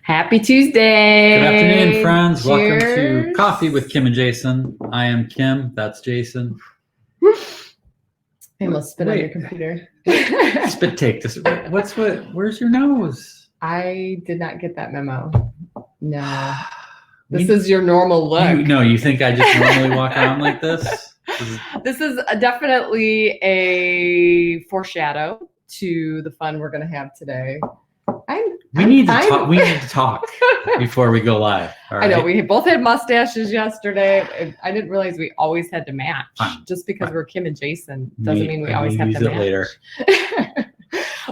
Happy Tuesday. Good afternoon, friends. Cheers. Welcome to Coffee with Kim and Jason. I am Kim. That's Jason. I almost spit on your computer. Spit take. Where's your nose? I did not get that memo. No. This is your normal look. You think I just normally walk around like this? This is definitely a foreshadow to the fun we're going to have today. We need to talk before we go live. All right? I know we both had mustaches yesterday. I didn't realize we always had to match. Just because we're Kim and Jason doesn't mean we always have to match. Later.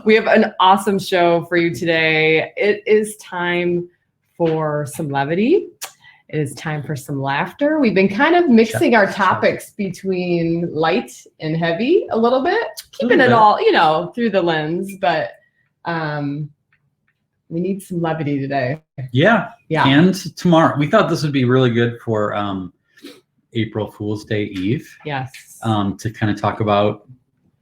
We have an awesome show for you today. It is time for some levity. It is time for some laughter. We've been kind of mixing our topics between light and heavy a little bit, keeping it all, through the lens, but we need some levity today. Yeah. And tomorrow, we thought this would be really good for April Fool's Day Eve. Yes. To kind of talk about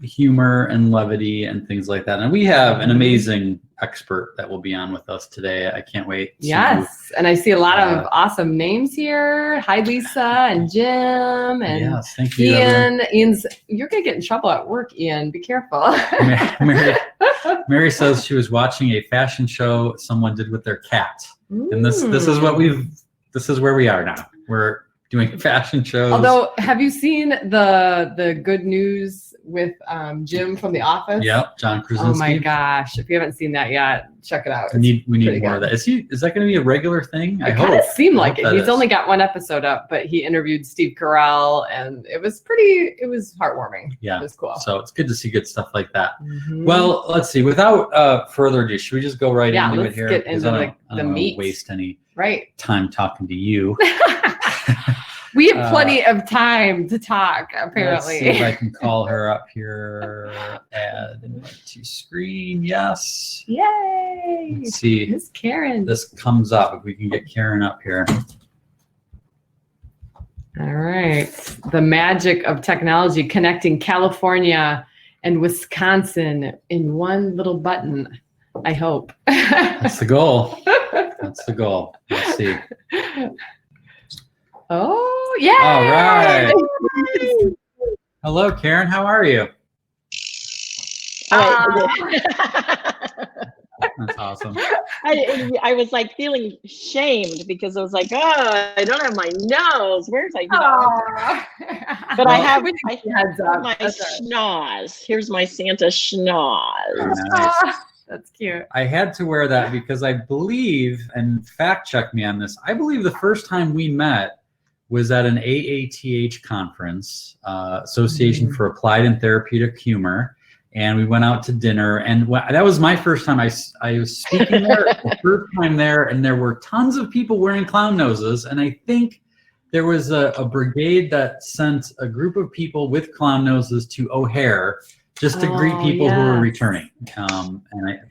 humor and levity and things like that. And we have an amazing expert that will be on with us today. I can't wait. Yes. And I see a lot of awesome names here. Hi, Lisa and Jim and yes, thank you, Ian. You're going to get in trouble at work, Ian. Be careful. Mary says she was watching a fashion show someone did with their cat. And this is where we are now. We're doing fashion shows. Although, have you seen the Good News with Jim from The Office? Yep, John Krasinski. Oh my gosh! If you haven't seen that yet, check it out. We need more of that. Is that going to be a regular thing? I hope. It seemed like it. He's only got one episode up, but he interviewed Steve Carell, and it was heartwarming. Yeah, it was cool. So it's good to see good stuff like that. Mm-hmm. Well, let's see. Without further ado, should we just go right into it here? Get into the meat. Waste any time talking to you. We have plenty of time to talk, apparently. Let's see if I can call her up here. Add to screen. Yes. Yay. Let's see. Miss Karyn. This comes up. If we can get Karyn up here. All right. The magic of technology connecting California and Wisconsin in one little button, I hope. That's the goal. Let's see. Oh, yeah. All right. Hello, Karyn. How are you? That's awesome. I was like feeling shamed because I was like, oh, I don't have my nose. Where's I? But I have my schnoz. Here's my Santa schnoz. Nice. That's cute. I had to wear that because I believe, and fact check me on this, I believe the first time we met was at an AATH conference, Association for Applied and Therapeutic Humor. And we went out to dinner, and that was my first time. I was speaking there, the first time there, and there were tons of people wearing clown noses. And I think there was a brigade that sent a group of people with clown noses to O'Hare just to greet people who were returning. And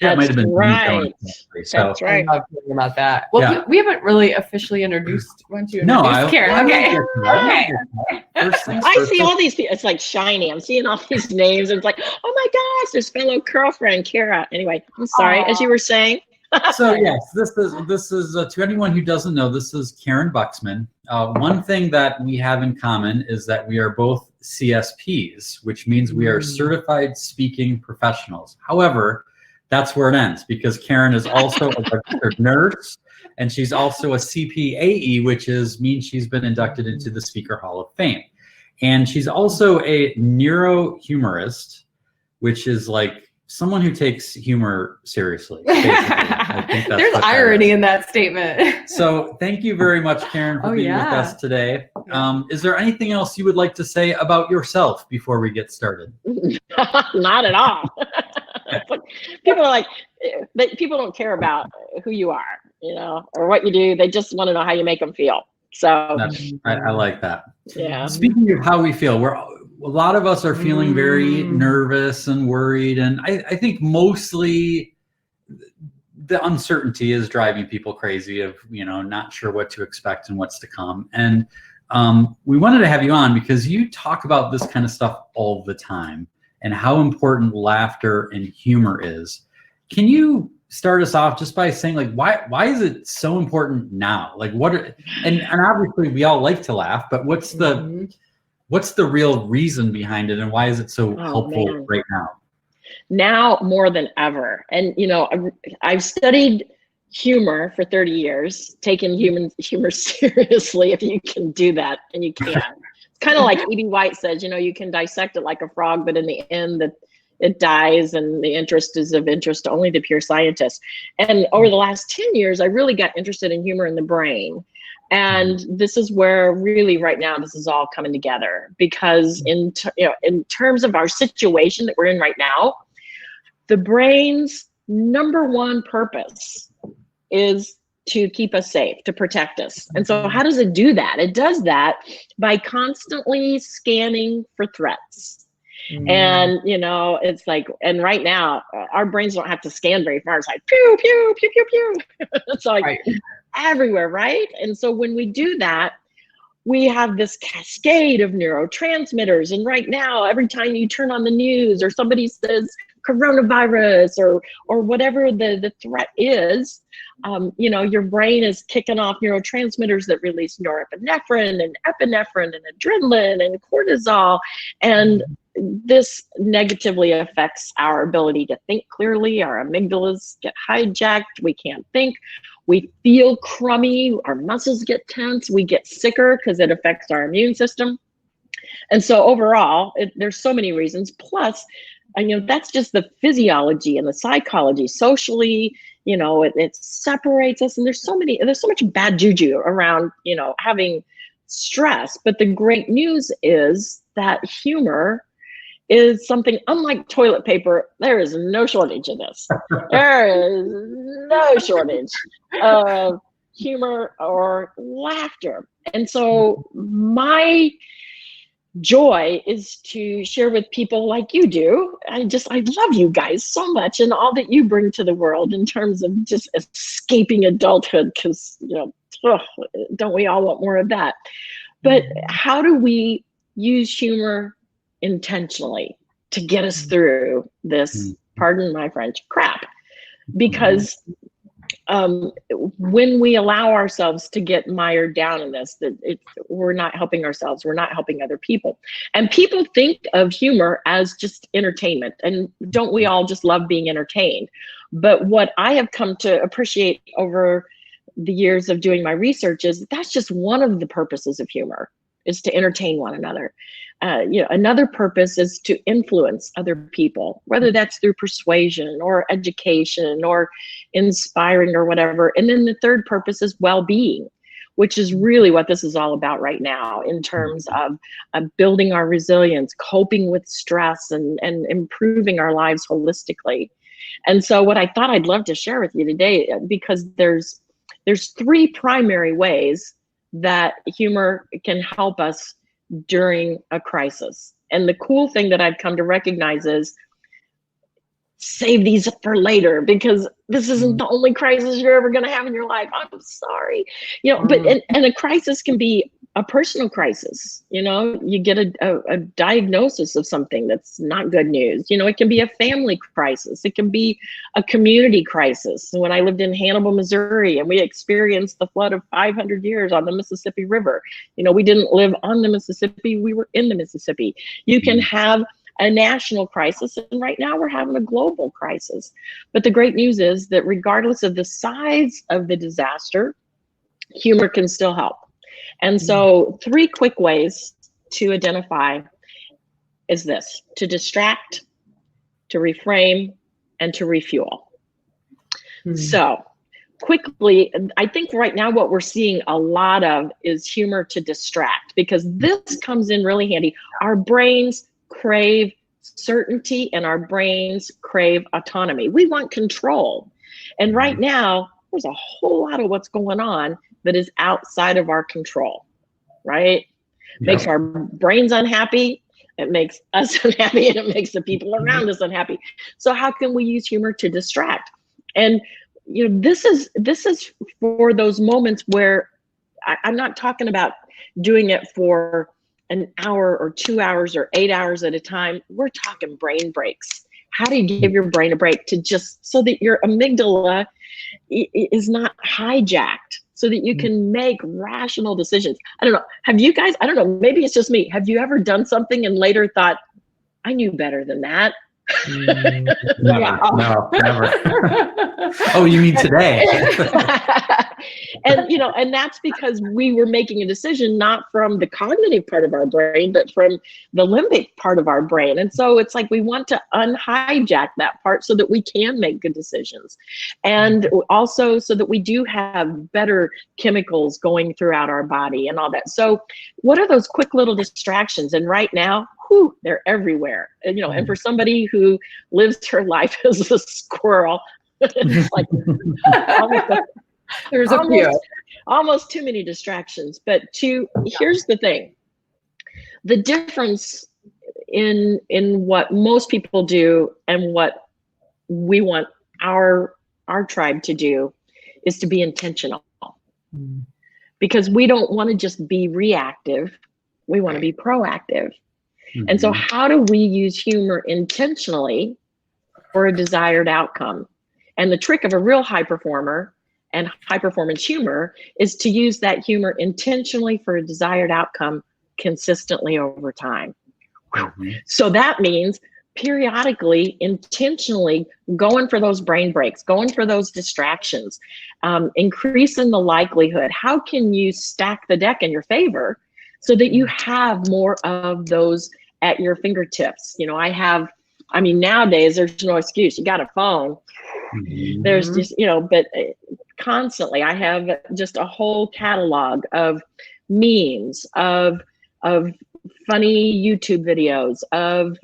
that might have been right. So, that's right. I love hearing about that. Well, we haven't really officially introduced. Why don't you introduce Karyn? Okay. I see all these people. It's like shiny. I'm seeing all these names. And it's like, oh my gosh, there's fellow girlfriend Kara. Anyway, I'm sorry. As you were saying. So yes, this is to anyone who doesn't know, this is Karyn Buxman. One thing that we have in common is that we are both CSPs, which means we are certified speaking professionals. However, that's where it ends because Karyn is also a registered nurse, and she's also a CPAE, which means she's been inducted into the Speaker Hall of Fame. And she's also a neurohumorist, which is like someone who takes humor seriously. I think there's irony in that statement. So thank you very much, Karyn, for being with us today. Is there anything else you would like to say about yourself before we get started? Not at all. People are like, people don't care about who you are, or what you do. They just want to know how you make them feel. So I like that. Yeah. Speaking of how we feel, a lot of us are feeling very nervous and worried, and I think mostly the uncertainty is driving people crazy of not sure what to expect and what's to come. And we wanted to have you on because you talk about this kind of stuff all the time and how important laughter and humor is. Can you start us off just by saying, like, why is it so important now? Like, and obviously we all like to laugh, but what's the real reason behind it, and why is it so helpful right now? Now more than ever. And I've studied humor for 30 years, taken humor seriously, if you can do that, and you can. It's kind of like E.B. White says, you can dissect it like a frog, but in the end, it dies, and the interest is of interest only to pure scientists. And over the last 10 years, I really got interested in humor in the brain. And this is where really right now, this is all coming together, because in terms of our situation that we're in right now, the brain's number one purpose is to keep us safe, to protect us. And so how does it do that? It does that by constantly scanning for threats. And it's like, and right now our brains don't have to scan very far. It's like pew pew pew pew pew. It's like everywhere, right? And so when we do that, we have this cascade of neurotransmitters. And right now, every time you turn on the news or somebody says coronavirus or whatever the threat is, your brain is kicking off neurotransmitters that release norepinephrine and epinephrine and adrenaline and cortisol. And this negatively affects our ability to think clearly. Our amygdalas get hijacked. We can't think. We feel crummy. Our muscles get tense. We get sicker because it affects our immune system. And so overall, there's so many reasons. Plus, that's just the physiology and the psychology. Socially, it separates us. And there's so much bad juju around, having stress. But the great news is that humor is something, unlike toilet paper, there is no shortage of this. There is no shortage of humor or laughter. And so my joy is to share with people like you do. I love you guys so much, and all that you bring to the world in terms of just escaping adulthood, because, don't we all want more of that? But how do we use humor intentionally to get us through this, pardon my French, crap? Because when we allow ourselves to get mired down in this, we're not helping ourselves, we're not helping other people. And people think of humor as just entertainment, and don't we all just love being entertained? But what I have come to appreciate over the years of doing my research is that's just one of the purposes of humor, is to entertain one another. Another purpose is to influence other people, whether that's through persuasion or education or inspiring or whatever. And then the third purpose is well-being, which is really what this is all about right now in terms of building our resilience, coping with stress, and improving our lives holistically. And so what I thought I'd love to share with you today, because there's three primary ways that humor can help us during a crisis. And the cool thing that I've come to recognize is save these for later, because this isn't the only crisis you're ever going to have in your life. I'm sorry. But a crisis can be a personal crisis. You get a diagnosis of something that's not good news. It can be a family crisis. It can be a community crisis. When I lived in Hannibal, Missouri, and we experienced the flood of 500 years on the Mississippi River, we didn't live on the Mississippi, we were in the Mississippi. You can have a national crisis, and right now we're having a global crisis. But the great news is that regardless of the size of the disaster, humor can still help. And so 3 quick ways to identify is this: to distract, to reframe, and to refuel. So quickly, I think right now what we're seeing a lot of is humor to distract, because this comes in really handy. Our brains crave certainty and our brains crave autonomy. We want control. And right now, there's a whole lot of what's going on that is outside of our control, right? Makes our brains unhappy, it makes us unhappy, and it makes the people around us unhappy. So how can we use humor to distract? And this is for those moments where I'm not talking about doing it for an hour or 2 hours or 8 hours at a time. We're talking brain breaks. How do you give your brain a break to just so that your amygdala is not hijacked, so that you can make rational decisions? I don't know. Have you guys, I don't know, maybe it's just me. Have you ever done something and later thought, I knew better than that? Never. Yeah. No, never. Oh, you mean today? And, you know, and that's because we were making a decision not from the cognitive part of our brain, but from the limbic part of our brain. And so it's like we want to unhijack that part so that we can make good decisions. And also so that we do have better chemicals going throughout our body and all that. So what are those quick little distractions? And right now, whew, they're everywhere. And, you know, and for somebody who lives her life as a squirrel, it's like There's a few. Almost too many distractions. But here's the thing. The difference in what most people do and what we want our tribe to do is to be intentional. Because we don't want to just be reactive. We want to be proactive. And so how do we use humor intentionally for a desired outcome? And the trick of a real high performer and high performance humor is to use that humor intentionally for a desired outcome consistently over time. So that means periodically, intentionally going for those brain breaks, going for those distractions, increasing the likelihood. How can you stack the deck in your favor so that you have more of those at your fingertips? You know, I mean, nowadays there's no excuse. You got a phone. There's just, you know, but constantly I have just a whole catalog of memes, of funny YouTube videos, of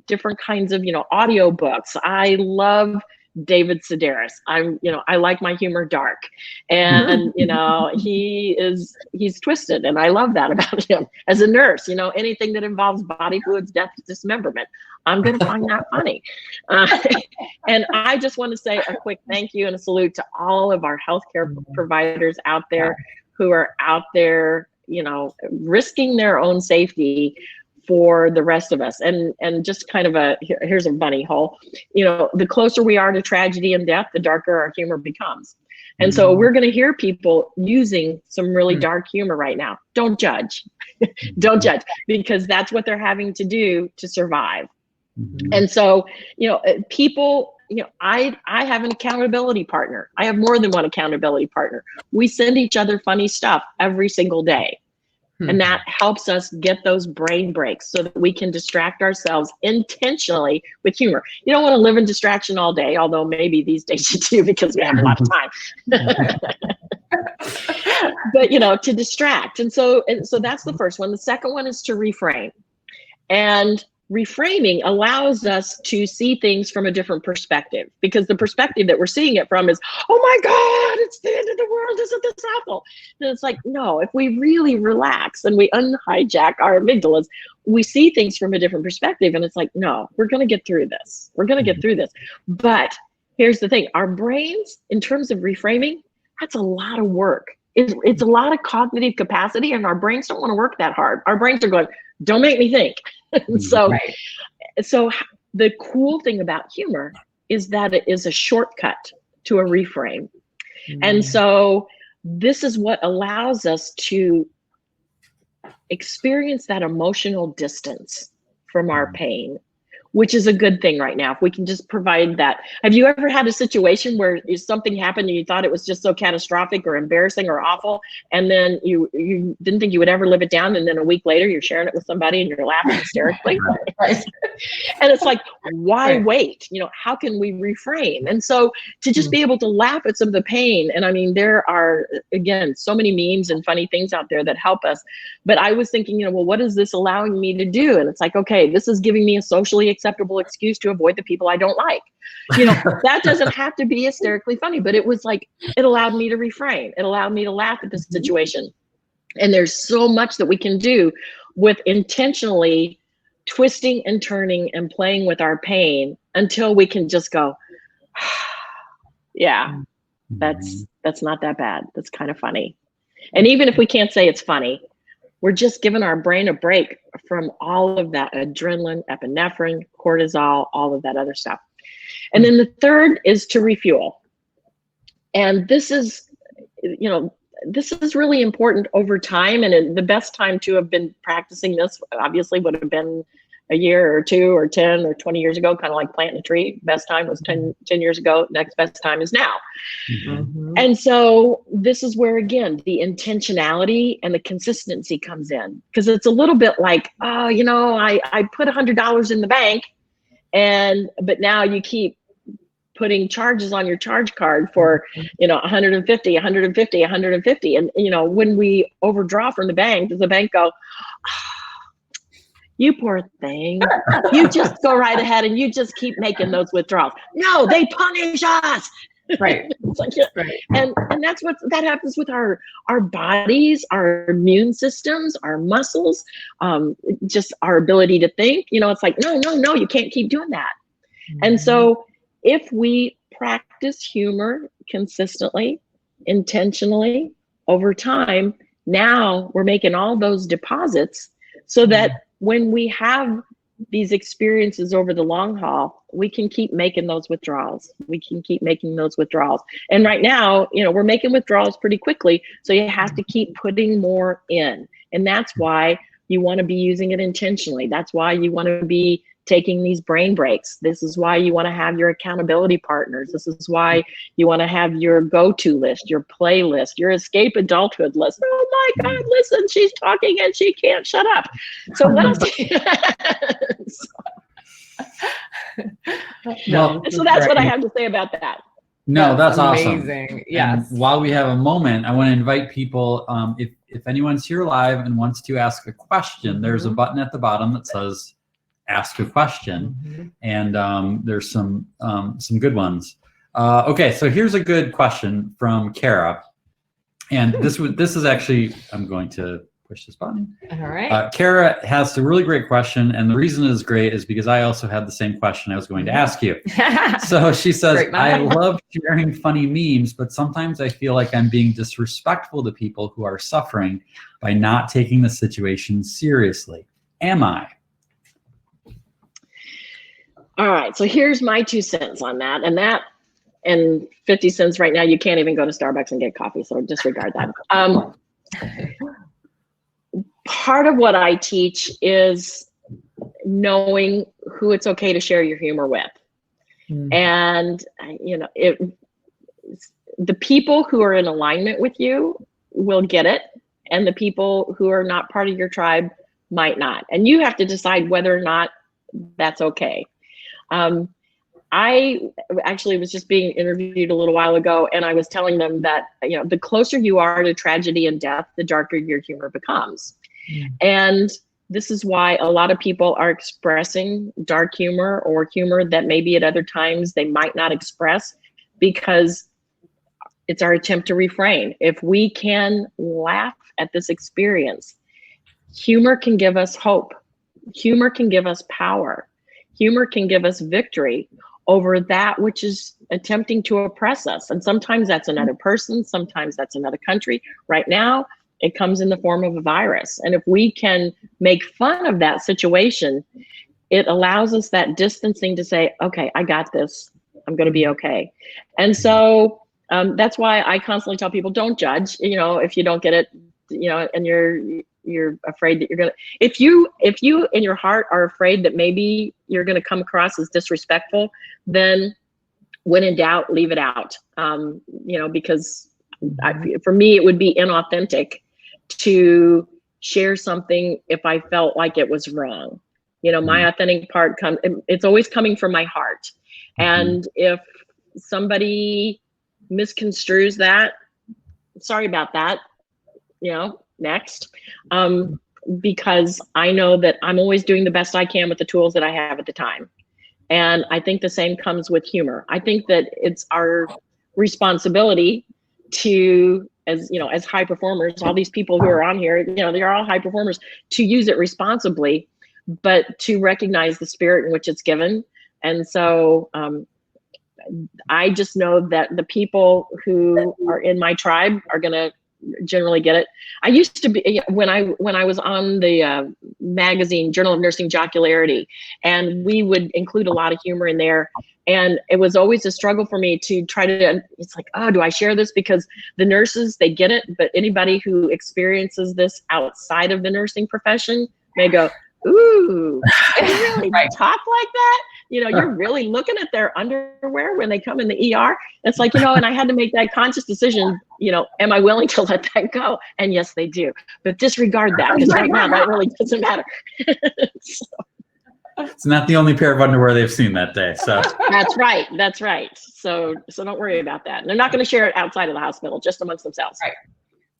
different kinds of, you know, audio books. I love David Sedaris. I like my humor dark, and you know, he's twisted, and I love that about him. As a nurse, you know, anything that involves body fluids, death, dismemberment, I'm gonna find that funny. And I just want to say a quick thank you and a salute to all of our healthcare providers out there who are out there, you know, risking their own safety for the rest of us. And just kind of here's a bunny hole, you know, the closer we are to tragedy and death, the darker our humor becomes. And so we're going to hear people using some really dark humor right now. Don't judge. Don't judge, because that's what they're having to do to survive. And so, you know, people, you know, I have an accountability partner. I have more than one accountability partner. We send each other funny stuff every single day. And that helps us get those brain breaks so that we can distract ourselves intentionally with humor. You don't want to live in distraction all day, although maybe these days you do because we have a lot of time. But, you know, to distract. And so that's the first one. The second one is to reframe. And reframing allows us to see things from a different perspective, because the perspective that we're seeing it from is, oh my God, it's the end of the world, isn't this awful? And it's like, no, if we really relax and we unhijack our amygdalas, we see things from a different perspective, and it's like, no, we're going to get through this. We're going to get through this. But here's the thing, our brains, in terms of reframing, that's a lot of work. It's a lot of cognitive capacity, and our brains don't want to work that hard. Our brains are going, don't make me think. So the cool thing about humor is that it is a shortcut to a reframe. And so this is what allows us to experience that emotional distance from our pain, which is a good thing right now. If we can just provide that. Have you ever had a situation where something happened and you thought it was just so catastrophic or embarrassing or awful, and then you didn't think you would ever live it down, and then a week later you're sharing it with somebody and you're laughing hysterically? Right. And it's like, why wait? You know, how can we reframe? And so to just be able to laugh at some of the pain, and I mean, there are, again, so many memes and funny things out there that help us. But I was thinking, you know, well, what is this allowing me to do? And it's like, okay, this is giving me a socially acceptable excuse to avoid the people I don't like. You know, that doesn't have to be hysterically funny, but it was like, it allowed me to reframe. It allowed me to laugh at the situation. And there's so much that we can do with intentionally twisting and turning and playing with our pain until we can just go, yeah, that's not that bad. That's kind of funny. And even if we can't say it's funny, we're just giving our brain a break from all of that adrenaline, epinephrine, cortisol, all of that other stuff. And then the third is to refuel. And this is, this is really important over time. And the best time to have been practicing this obviously would have been a year or 2 or 10 or 20 years ago, kind of like planting a tree. Best time was 10 years ago. Next best time is now. Mm-hmm. And so this is where, again, the intentionality and the consistency comes in, because it's a little bit like, oh, I put $100 in the bank, but now you keep putting charges on your charge card for, 150, 150, 150. And, when we overdraw from the bank, does the bank go, you poor thing, you just go right ahead and you just keep making those withdrawals? No, they punish us. Right. It's like, right. And that's that happens with our bodies, our immune systems, our muscles, just our ability to think. It's like, no, you can't keep doing that. Mm-hmm. And so if we practice humor consistently, intentionally, over time, now we're making all those deposits so that when we have these experiences over the long haul, we can keep making those withdrawals. And right now, we're making withdrawals pretty quickly. So you have to keep putting more in. And that's why you want to be using it intentionally. That's why you want to be taking these brain breaks. This is why you want to have your accountability partners. This is why you want to have your go-to list, your playlist, your escape adulthood list. Oh my God, listen, she's talking and she can't shut up. So what else? So that's what I have to say about that. No, that's awesome. Amazing. Yes. And while we have a moment, I want to invite people, if anyone's here live and wants to ask a question, there's a button at the bottom that says ask a question, and there's some good ones. Okay, so here's a good question from Kara, and this is actually, I'm going to push this button. All right. Kara has a really great question, and the reason it is great is because I also had the same question I was going to ask you. So she says, I love sharing funny memes, but sometimes I feel like I'm being disrespectful to people who are suffering by not taking the situation seriously. Am I? All right, so here's my 2 cents on that. And 50 cents right now, you can't even go to Starbucks and get coffee, so disregard that. Part of what I teach is knowing who it's okay to share your humor with. And, the people who are in alignment with you will get it, and the people who are not part of your tribe might not. And you have to decide whether or not that's okay. I actually was just being interviewed a little while ago, and I was telling them that, the closer you are to tragedy and death, the darker your humor becomes. And this is why a lot of people are expressing dark humor or humor that maybe at other times they might not express, because it's our attempt to refrain. If we can laugh at this experience, humor can give us hope. Humor can give us power. Humor can give us victory over that which is attempting to oppress us. And sometimes that's another person, sometimes that's another country. Right now, it comes in the form of a virus. And if we can make fun of that situation, it allows us that distancing to say, okay, I got this. I'm going to be okay. And so that's why I constantly tell people, don't judge, if you don't get it, and you're afraid that you're going to, if you in your heart are afraid that maybe you're going to come across as disrespectful, then when in doubt, leave it out. Because for me, it would be inauthentic to share something if I felt like it was wrong. My authentic part it's always coming from my heart. And if somebody misconstrues that, sorry about that, next. Because I know that I'm always doing the best I can with the tools that I have at the time. And I think the same comes with humor. I think that it's our responsibility to, as high performers, all these people who are on here, they're all high performers, to use it responsibly, but to recognize the spirit in which it's given. And so I just know that the people who are in my tribe are going to generally get it. I used to be, when I was on the magazine Journal of Nursing Jocularity, and we would include a lot of humor in there. And it was always a struggle for me to try to, it's like, oh, do I share this? Because the nurses, they get it, but anybody who experiences this outside of the nursing profession may go, ooh, you really talk like that? You know, you're really looking at their underwear when they come in the ER. It's like, you know, and I had to make that conscious decision, you know, am I willing to let that go? And yes, they do. But disregard that, because right now that really doesn't matter. So. It's not the only pair of underwear they've seen that day. So That's right. That's right. So don't worry about that. And they're not going to share it outside of the hospital, just amongst themselves.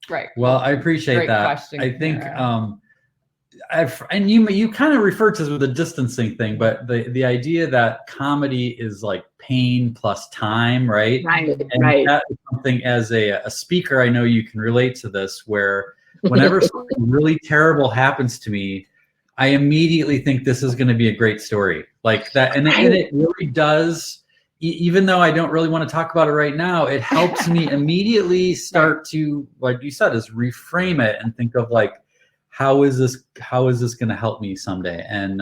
Right. Well, I appreciate Great that. question, I think, Kara. and you kind of referred to the distancing thing, but the idea that comedy is like pain plus time, right? Right. And Right. that is something, as a speaker, I know you can relate to this, where whenever something really terrible happens to me, I immediately think this is going to be a great story, like that. And it really does, even though I don't really want to talk about it right now, it helps me immediately start to, like you said, is reframe it and think of like, how is this going to help me someday? And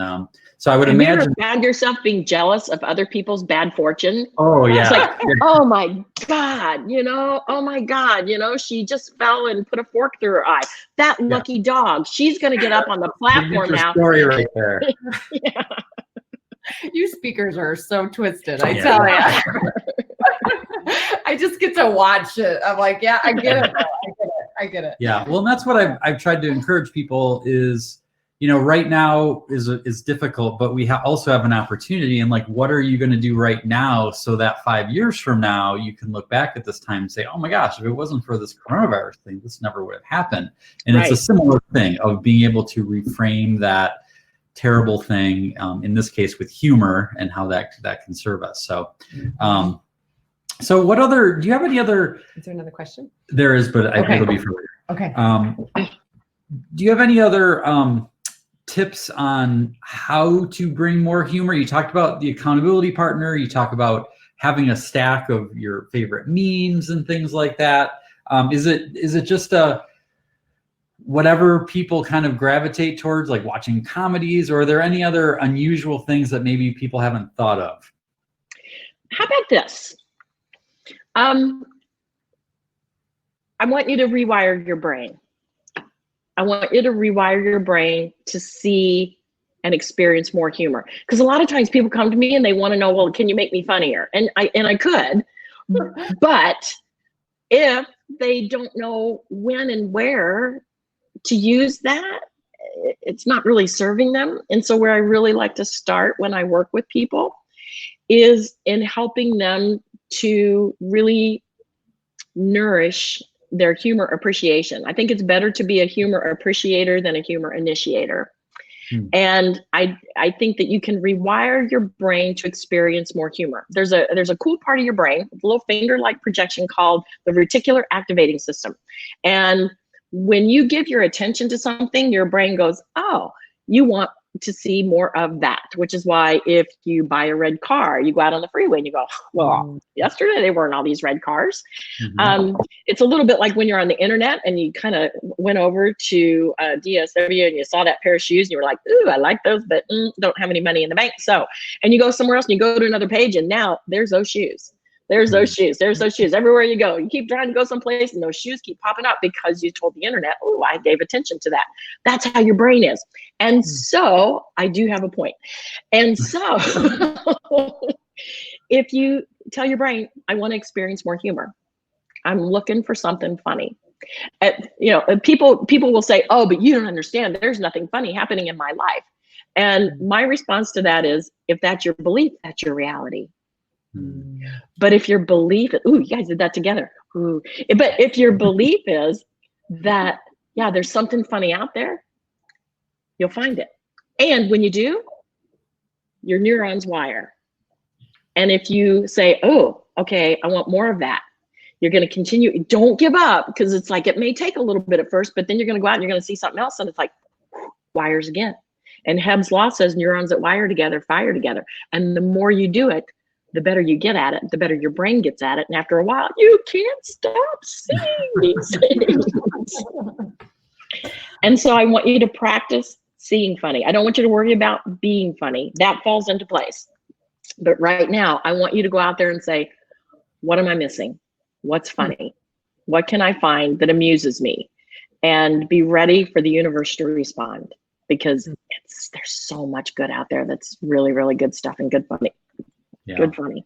so I would imagine. You ever found yourself being jealous of other people's bad fortune? Oh yeah. It's like, oh my God, you know, oh my God, you know, she just fell and put a fork through her eye. That lucky dog, she's going to get up on the platform now. Story right there. Yeah. You speakers are so twisted, I tell you. I just get to watch it. I'm like, yeah, I get it. I get it. Yeah. Well, and that's what I've tried to encourage people is, you know, right now is difficult, but we also have an opportunity. And like, what are you going to do right now so that 5 years from now, you can look back at this time and say, oh my gosh, if it wasn't for this coronavirus thing, this never would have happened. And It's a similar thing of being able to reframe that terrible thing, in this case with humor, and how that can serve us. So, so what other, do you have any other? Is there another question? There is, but I think it'll be for later. Okay. Do you have any other tips on how to bring more humor? You talked about the accountability partner. You talk about having a stack of your favorite memes and things like that. Is it just whatever people kind of gravitate towards, like watching comedies, or are there any other unusual things that maybe people haven't thought of? How about this? I want you to rewire your brain. I want you to rewire your brain to see and experience more humor. Because a lot of times people come to me and they want to know, well, can you make me funnier? And I could, but if they don't know when and where to use that, it's not really serving them. And so where I really like to start when I work with people is in helping them to really nourish their humor appreciation. I think it's better to be a humor appreciator than a humor initiator. And I think that you can rewire your brain to experience more humor. There's a cool part of your brain, a little finger-like projection called the reticular activating system. And when you give your attention to something, your brain goes, oh, you want to see more of that, which is why if you buy a red car, you go out on the freeway and you go, well, yesterday there weren't all these red cars. It's a little bit like when you're on the internet and you kind of went over to DSW and you saw that pair of shoes and you were like, ooh, I like those, but don't have any money in the bank. So, and you go somewhere else and you go to another page and now there's those shoes. There's those shoes. There's those shoes everywhere you go. You keep trying to go someplace and those shoes keep popping up because you told the internet, oh, I gave attention to that. That's how your brain is. And so I do have a point. And so if you tell your brain, I want to experience more humor, I'm looking for something funny. People will say, oh, but you don't understand. There's nothing funny happening in my life. And my response to that is, if that's your belief, that's your reality. But if your belief, ooh, you guys did that together. Ooh. But if your belief is that, yeah, there's something funny out there, you'll find it. And when you do, your neurons wire. And if you say, oh, okay, I want more of that, you're going to continue. Don't give up, because it's like, it may take a little bit at first, but then you're going to go out and you're going to see something else. And it's like, wires again. And Hebb's law says neurons that wire together, fire together. And the more you do it, the better you get at it, the better your brain gets at it. And after a while, you can't stop seeing these things. And so I want you to practice seeing funny. I don't want you to worry about being funny. That falls into place. But right now, I want you to go out there and say, what am I missing? What's funny? What can I find that amuses me? And be ready for the universe to respond, because there's so much good out there that's really, really good stuff and good funny. Yeah. Good funny.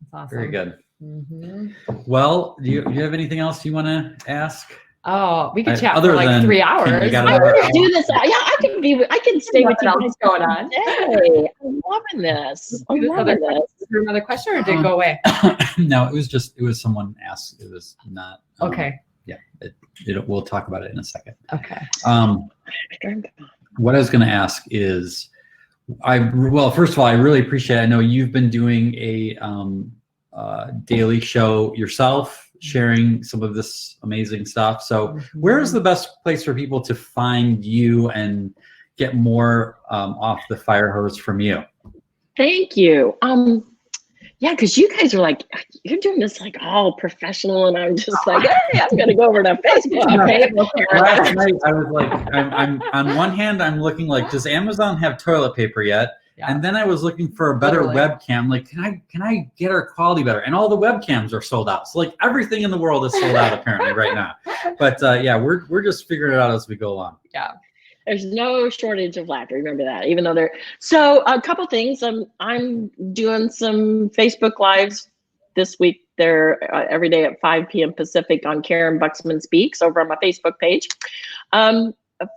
That's awesome. Very good. Mm-hmm. Well, do you have anything else you want to ask? Oh, we could chat Other for like than- 3 hours. you got I another want hour. to do this. Yeah, I can stay with you Nothing guys else going on. today. I'm loving this. I'm loving this. Is there another question, or did it go away? No, it was someone asked. It was not. Okay. Yeah, we'll talk about it in a second. Okay. What I was going to ask is, first of all, I really appreciate it. I know you've been doing a daily show yourself, sharing some of this amazing stuff. So where is the best place for people to find you and get more off the fire hose from you? Thank you. Yeah, because you guys are like, you're doing this like all professional, and I'm just like, hey, I'm gonna go over to Facebook. Last night I was like, I'm on one hand I'm looking like, does Amazon have toilet paper yet? Yeah. And then I was looking for a better Literally. webcam. Like, can I get our quality better? And all the webcams are sold out. So like everything in the world is sold out apparently right now. But yeah, we're just figuring it out as we go along. Yeah. There's no shortage of laughter. Remember that, even though so a couple things. I'm doing some Facebook Lives this week. They're every day at 5 p.m. Pacific on Karyn Buxman Speaks over on my Facebook page.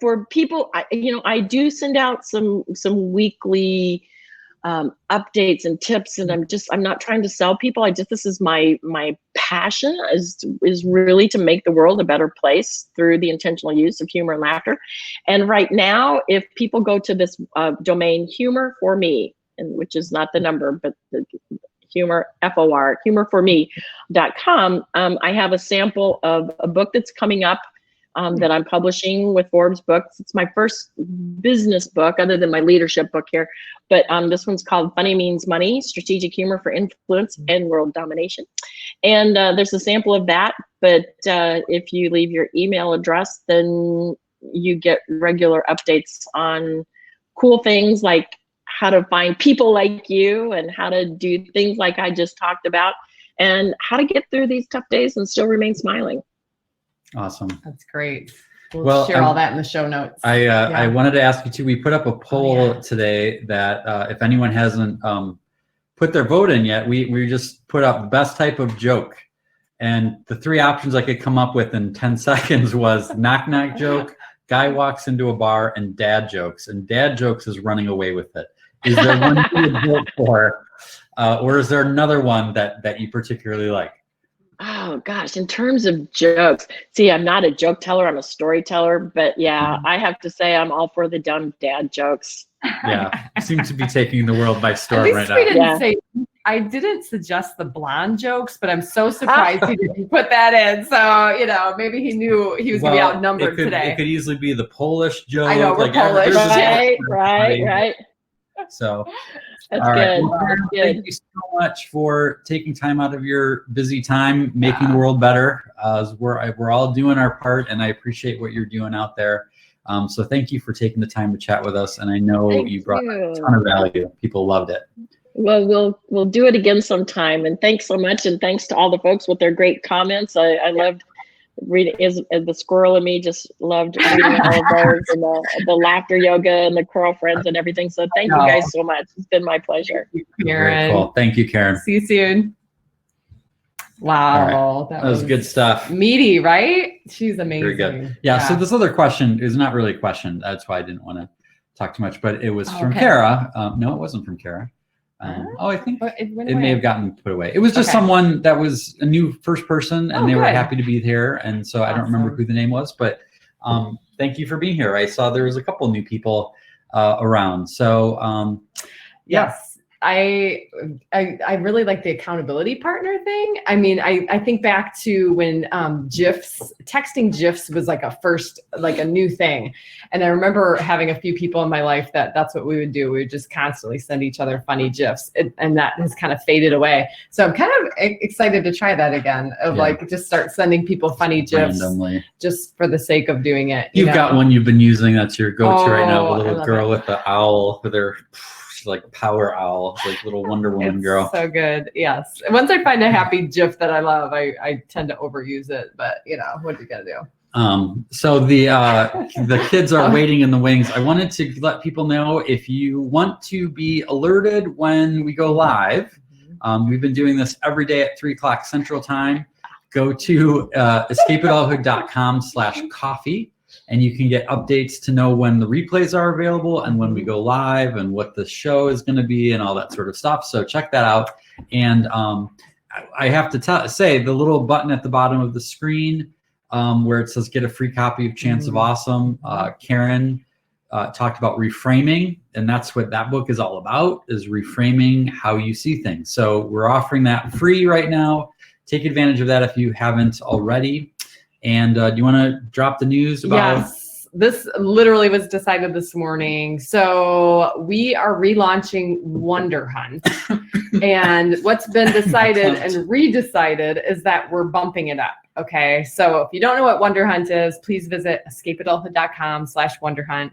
For people, I do send out some weekly updates and tips, and I'm not trying to sell people. This is my passion is really to make the world a better place through the intentional use of humor and laughter. And right now, if people go to this domain Humor for Me, and which is not the number, but the humor, FOR, humorforme.com, I have a sample of a book that's coming up that I'm publishing with Forbes Books. It's my first business book other than my leadership book here. But this one's called Funny Means Money, Strategic Humor for Influence and World Domination. And there's a sample of that. But if you leave your email address, then you get regular updates on cool things like how to find people like you and how to do things like I just talked about and how to get through these tough days and still remain smiling. Awesome. That's great. We'll share all that in the show notes. I wanted to ask you too, we put up a poll today that if anyone hasn't put their vote in yet, we just put up best type of joke. And the 3 options I could come up with in 10 seconds was knock knock joke, guy walks into a bar, and dad jokes. And dad jokes is running away with it. Is there one you would vote for? Or is there another one that you particularly like? Oh gosh, in terms of jokes, see, I'm not a joke teller, I'm a storyteller, but yeah, I have to say I'm all for the dumb dad jokes. Yeah, seems to be taking the world by At storm least right we now. didn't I didn't suggest the blonde jokes, but I'm so surprised he didn't put that in. So, maybe he knew he was going to be outnumbered today. It could easily be the Polish joke. I know, we're Polish. Right. So, that's all right. good. Well, That's good. thank you so much for taking time out of your busy time, making the world better. We're all doing our part, and I appreciate what you're doing out there. So thank you for taking the time to chat with us, and I know you brought a ton of value. People loved it. Well, we'll do it again sometime, and thanks so much, and thanks to all the folks with their great comments. I loved reading. The squirrel in me just loved reading all of those, and the laughter yoga and the curl friends and everything. So thank you guys so much. It's been my pleasure. Thank you, Very Karyn. cool. Thank you, Karyn. See you soon. Wow, That was good stuff. Meaty, right? She's amazing. Very good. Yeah. So this other question is not really a question. That's why I didn't want to talk too much. But it was from Kara. No, it wasn't from Kara. I think it may have gotten put away. It was just someone that was a new first person, and they were happy to be here. And so I don't remember who the name was, but thank you for being here. I saw there was a couple new people around. So yes. I really like the accountability partner thing. I mean, I think back to when texting GIFs was like a new thing. And I remember having a few people in my life that's what we would do. We would just constantly send each other funny GIFs, and that has kind of faded away. So I'm kind of excited to try that again, like just start sending people funny GIFs randomly, just for the sake of doing it. You've got one you've been using. That's your go-to right now. The little girl with the owl with her. She's like power owl, like little Wonder Woman It's girl. so good. Yes. Once I find a happy GIF that I love, I tend to overuse it, but you know, what are you gonna do? So the kids are waiting in the wings. I wanted to let people know, if you want to be alerted when we go live, we've been doing this every day at 3 o'clock Central Time. Go to escapeadulthood.com/coffee, and you can get updates to know when the replays are available and when we go live and what the show is going to be and all that sort of stuff. So check that out. And I have to say, the little button at the bottom of the screen where it says get a free copy of Chance of Awesome, Karyn talked about reframing, and that's what that book is all about, is reframing how you see things. So we're offering that free right now. Take advantage of that if you haven't already. And do you want to drop the news about? Yes, this literally was decided this morning. So we are relaunching Wonder Hunt. And what's been decided and redecided is that we're bumping it up. Okay, so if you don't know what Wonder Hunt is, please visit escapeadulthood.com/wonderhunt.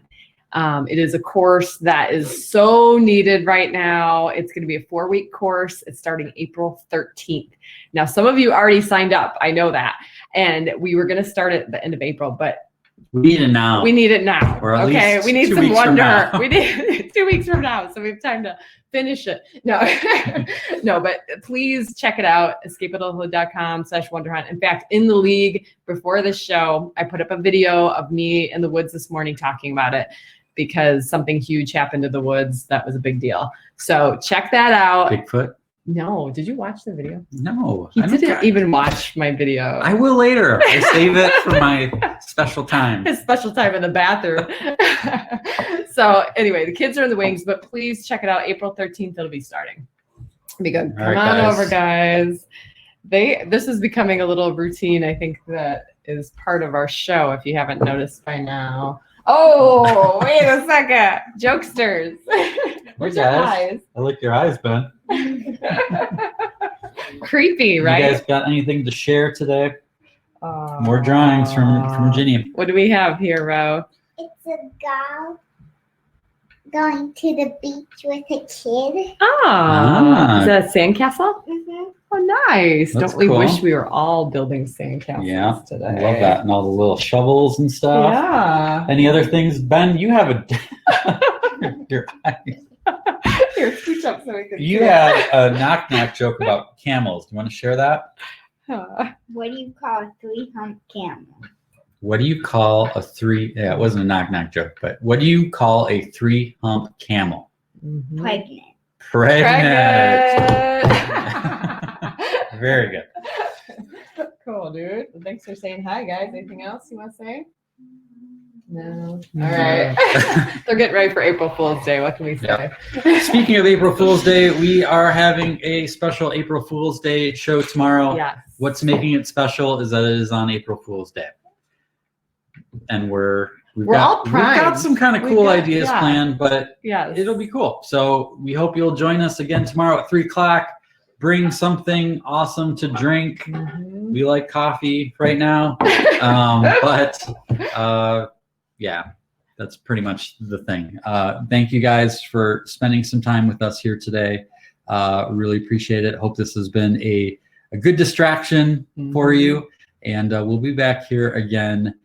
It is a course that is so needed right now. It's going to be a 4-week course. It's starting April 13th. Now, some of you already signed up. I know that. And we were going to start at the end of April, but we need it now. We need it now. Or at okay, least we need 2 some weeks from wonder. now. We need 2 weeks from now, so we have time to finish it. No, no, but please check it out. escapeadulthood.com/wonderhunt. In fact, in the league before this show, I put up a video of me in the woods this morning talking about it, because something huge happened in the woods that was a big deal. So check that out. Bigfoot? No, did you watch the video? No. He didn't even watch my video. I will later. I save it for my special time. His special time in the bathroom. So anyway, the kids are in the wings, but please check it out. April 13th, it'll be starting. It'll be good. Come on over, guys. This is becoming a little routine, I think, that is part of our show, if you haven't noticed by now. Oh, wait a second. Jokesters. Where's your eyes? I like your eyes, Ben. Creepy, right? You guys got anything to share today? More drawings from Ginny. What do we have here, Ro? It's a girl going to the beach with a kid. Ah. Is that a sandcastle? Mm-hmm. Oh, nice. That's Don't we cool. wish we were all building sandcastles today? I love that. And all the little shovels and stuff. Yeah. Any other things? Ben, you have your eyes. Here, scooch up so we can You see. had a knock-knock joke about camels. Do you want to share that? What do you call a 3-hump camel? What do you call a yeah, it wasn't a knock-knock joke, but what do you call a 3-hump camel? Mhm. Pregnant. Pregnant. Very good. Cool, dude. Well, thanks for saying hi, guys. Anything else you want to say? No. All right. They're getting ready for April Fool's Day. What can we say? Speaking of April Fool's Day, we are having a special April Fool's Day show tomorrow. Yes. What's making it special is that it is on April Fool's Day. And we've all got primed. some kind of We've cool got- ideas yeah. planned, but Yes. it'll be cool. So we hope you'll join us again tomorrow at 3 o'clock. Bring something awesome to drink. Mhm. We like coffee right now. Yeah, that's pretty much the thing. Thank you guys for spending some time with us here today. Really appreciate it. Hope this has been a good distraction for you. And we'll be back here again